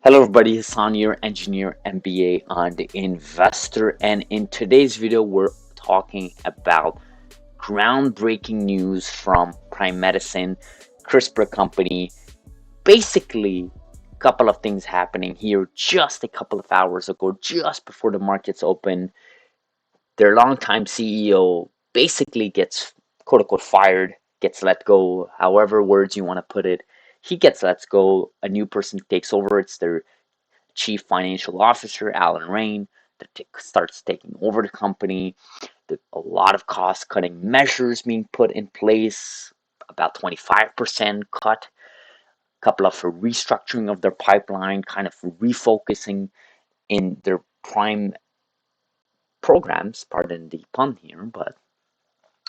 Hello everybody, Hassan here, engineer, MBA, and investor. And in today's video, we're talking about groundbreaking news from Prime Medicine, CRISPR company. Basically, a couple of things happening here just a couple of hours ago, just before the markets open. Their longtime CEO basically gets quote unquote fired, gets let go, however words you want to put it. He gets let go, a new person takes over. It's their Chief Financial Officer Alan Rain that starts taking over the company. A lot of cost cutting measures being put in place, about 25% cut, a couple of restructuring of their pipeline, kind of refocusing in their prime programs, pardon the pun here, but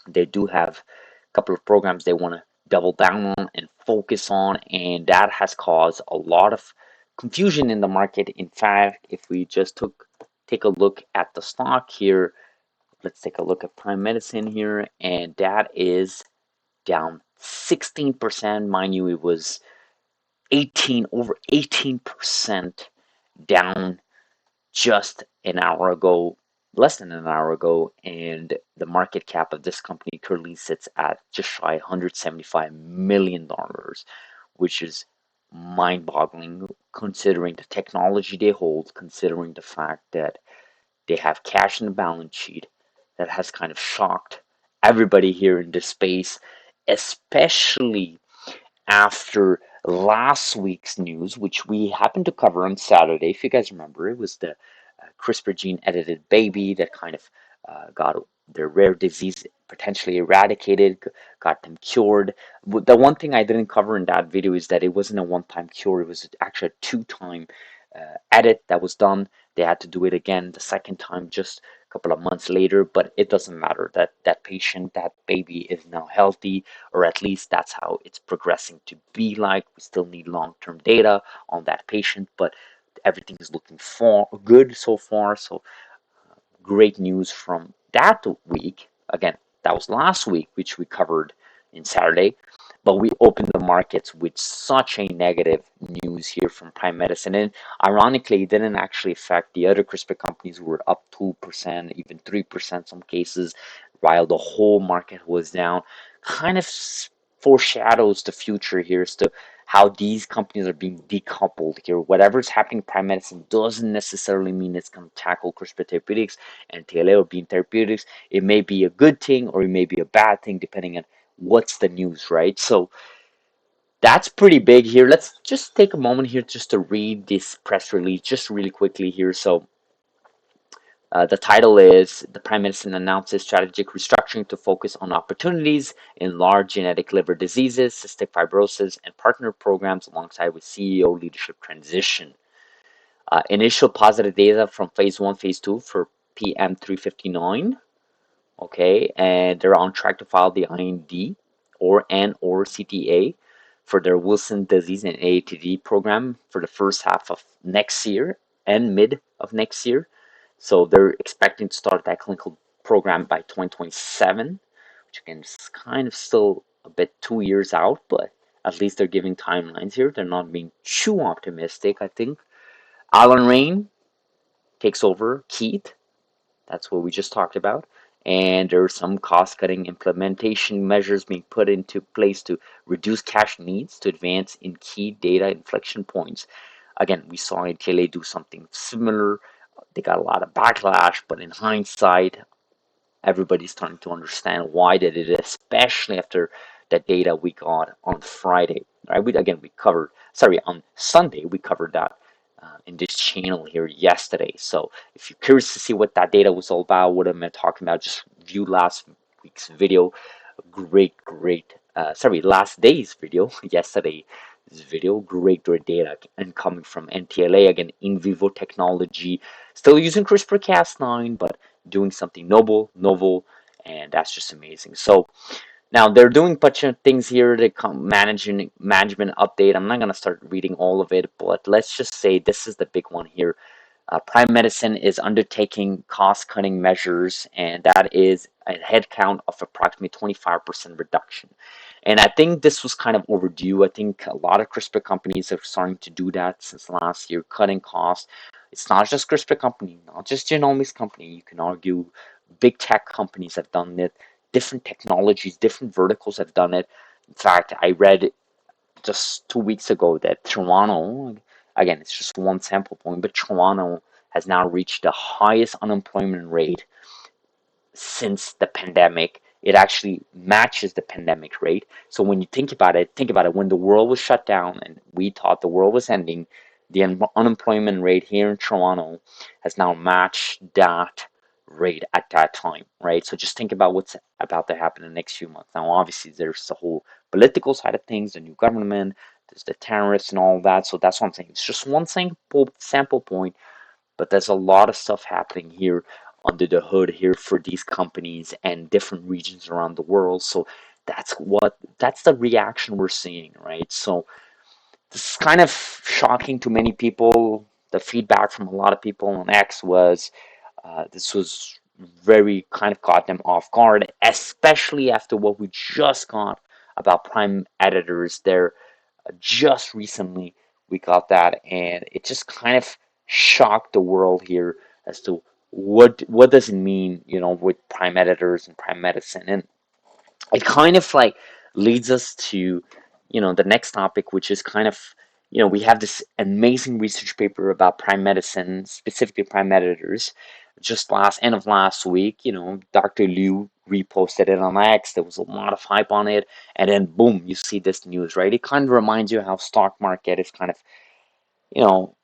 they do have a couple of programs they want to double down on and focus on, and that has caused a lot of confusion in the market. In fact, if we just take a look at the stock here, let's take a look at Prime Medicine here, and that is down 16%. Mind you, it was over 18% down just an hour ago, less than an hour ago, and the market cap of this company currently sits at just shy $175 million, which is mind-boggling considering the technology they hold, considering the fact that they have cash in the balance sheet. That has kind of shocked everybody here in this space, especially after last week's news, which we happened to cover on Saturday. If you guys remember, it was the CRISPR gene edited baby that kind of got their rare disease potentially eradicated, got them cured. The one thing I didn't cover in that video is that it wasn't a one-time cure, it was actually a two-time edit that was done. They had to do it again the second time just a couple of months later, but it doesn't matter. That patient, that baby is now healthy, or at least that's how it's progressing to be like. We still need long-term data on that patient, but everything is looking good so far. So great news from that week. Again, that was last week, which we covered in Saturday. But we opened the markets with such a negative news here from Prime Medicine. And ironically, it didn't actually affect the other CRISPR companies who were up 2%, even 3% some cases, while the whole market was down. Kind of foreshadows the future here as to how these companies are being decoupled here. Whatever's happening in Prime Medicine doesn't necessarily mean it's going to tackle CRISPR Therapeutics and TLA or Beam Therapeutics. It may be a good thing or it may be a bad thing depending on what's the news, right? So that's pretty big here. Let's just take a moment here just to read this press release just really quickly here. So the title is The Prime Minister Announces Strategic Restructuring to Focus on Opportunities in Large Genetic Liver Diseases, Cystic Fibrosis, and Partner Programs alongside with CEO Leadership Transition. Initial positive data from Phase 1, Phase 2 for PM359. Okay, and they're on track to file the IND or CTA for their Wilson disease and AATD program for the first half of next year and mid of next year. So they're expecting to start that clinical program by 2027, which again is kind of still a bit 2 years out, but at least they're giving timelines here. They're not being too optimistic, I think. Alan Rain takes over Keith. That's what we just talked about. And there are some cost-cutting implementation measures being put into place to reduce cash needs to advance in key data inflection points. Again, we saw TLA do something similar. They got a lot of backlash, but in hindsight, everybody's starting to understand why they did it, especially after that data we got on Friday. Right? On Sunday, we covered that in this channel here yesterday. So if you're curious to see what that data was all about, what I'm talking about, just view last week's video. Last day's video, yesterday's video. Great data and coming from NTLA, again, in vivo technology, still using CRISPR-Cas9, but doing something novel, and that's just amazing. So now they're doing a bunch of things here. They come management update. I'm not gonna start reading all of it, but let's just say this is the big one here. Prime Medicine is undertaking cost-cutting measures, and that is a headcount of approximately 25% reduction. And I think this was kind of overdue. I think a lot of CRISPR companies are starting to do that since last year, cutting costs. It's not just CRISPR company, not just genomics company. You can argue big tech companies have done it. Different technologies, different verticals have done it. In fact, I read just 2 weeks ago that Toronto, again, it's just one sample point, but Toronto has now reached the highest unemployment rate since the pandemic. It actually matches the pandemic rate. So when you think about it, when the world was shut down and we thought the world was ending, the unemployment rate here in Toronto has now matched that rate at that time, right? So just think about what's about to happen in the next few months. Now, obviously, there's the whole political side of things, the new government, there's the tariffs and all that. So that's what I'm saying. It's just one sample point, but there's a lot of stuff happening here under the hood here for these companies and different regions around the world. So that's the reaction we're seeing, right? So this is kind of shocking to many people. The feedback from a lot of people on X was this was very kind of caught them off guard, especially after what we just got about prime editors there just recently. We got that, and it just kind of shocked the world here as to what does it mean, with prime editors and prime medicine. And it kind of like leads us to the next topic, which is kind of we have this amazing research paper about prime medicine, specifically prime editors, just last end of last week. Dr. Liu reposted it on X. There was a lot of hype on it, and then boom, you see this news, right? It kind of reminds you how stock market is kind of you know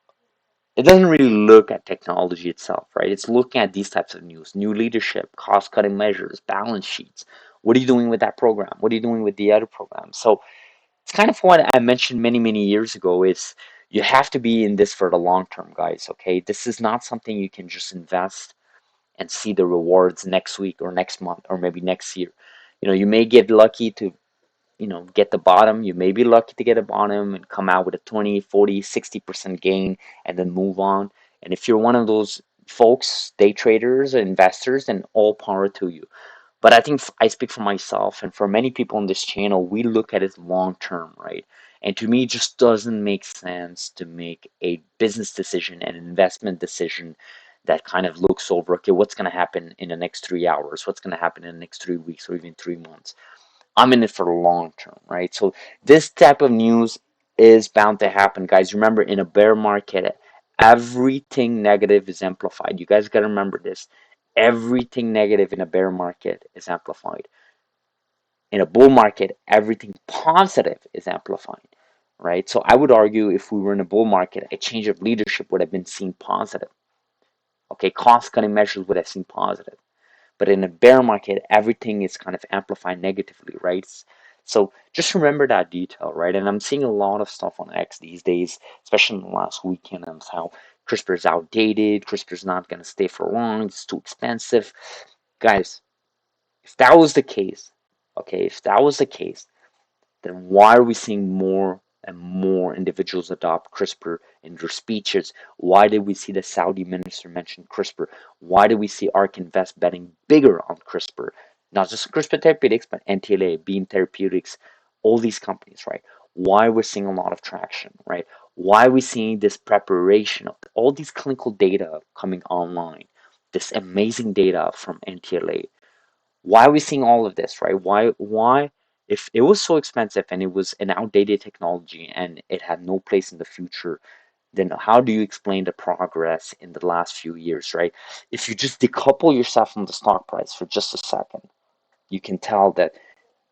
it doesn't really look at technology itself, right? It's looking at these types of news, new leadership, cost cutting measures, balance sheets. What are you doing with that program? What are you doing with the other program? So it's kind of what I mentioned many, many years ago is you have to be in this for the long term, guys, okay? This is not something you can just invest and see the rewards next week or next month or maybe next year. You may get lucky to get the bottom. You may be lucky to get a bottom and come out with a 20, 40, 60% gain and then move on. And if you're one of those folks, day traders, investors, then all power to you. But I think I speak for myself and for many people on this channel, we look at it long term, right? And to me, it just doesn't make sense to make a business decision, an investment decision that kind of looks over, okay, what's going to happen in the next 3 hours? What's going to happen in the next 3 weeks or even 3 months? I'm in it for the long term, right? So this type of news is bound to happen, guys. Remember, in a bear market, everything negative is amplified. You guys got to remember this. Everything negative in a bear market is amplified. In a bull market, everything positive is amplified, right? So I would argue if we were in a bull market, a change of leadership would have been seen positive. Okay, cost cutting measures would have seen positive. But in a bear market, everything is kind of amplified negatively, right? So just remember that detail, right? And I'm seeing a lot of stuff on X these days, especially in the last weekend, and how CRISPR is outdated, CRISPR is not going to stay for long, it's too expensive. Guys, if that was the case, okay, if that was the case, then why are we seeing more and more individuals adopt CRISPR in their speeches? Why did we see the Saudi minister mention CRISPR? Why did we see ARK Invest betting bigger on CRISPR? Not just CRISPR Therapeutics, but NTLA, Beam Therapeutics, all these companies, right? Why we're seeing a lot of traction, right? Why are we seeing this preparation of all these clinical data coming online? This amazing data from NTLA. Why are we seeing all of this, right? Why, if it was so expensive and it was an outdated technology and it had no place in the future, then how do you explain the progress in the last few years, right? If you just decouple yourself from the stock price for just a second, you can tell that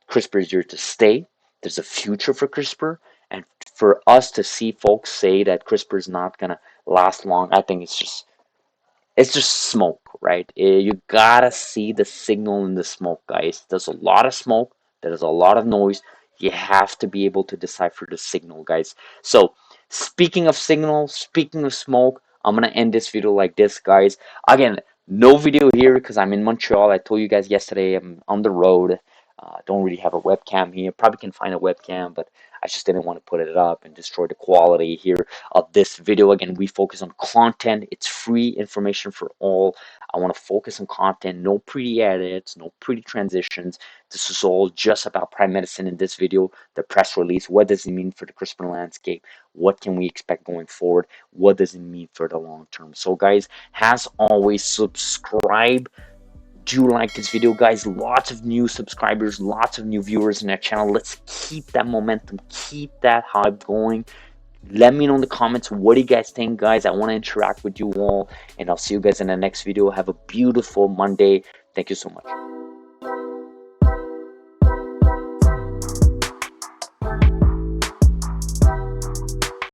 CRISPR is here to stay. There's a future for CRISPR. And for us to see folks say that CRISPR is not going to last long, I think it's just smoke, right? You gotta see the signal in the smoke, guys. There's a lot of smoke, there's a lot of noise. You have to be able to decipher the signal, guys. So, speaking of signal, speaking of smoke, I'm gonna end this video like this, guys. Again, no video here because I'm in Montreal. I told you guys yesterday I'm on the road. Don't really have a webcam here. Probably can find a webcam, but I just didn't want to put it up and destroy the quality here of this video. Again, we focus on content. It's free information for all. I want to focus on content, no pretty edits, no pretty transitions. This is all just about Prime Medicine in this video, the press release. What does it mean for the CRISPR landscape? What can we expect going forward? What does it mean for the long term? So guys, as always, subscribe. Do like this video, guys. Lots of new subscribers, lots of new viewers in our channel. Let's keep that momentum, keep that hype going. Let me know in the comments, what do you guys think, guys? I want to interact with you all, and I'll see you guys in the next video. Have a beautiful Monday. Thank you so much.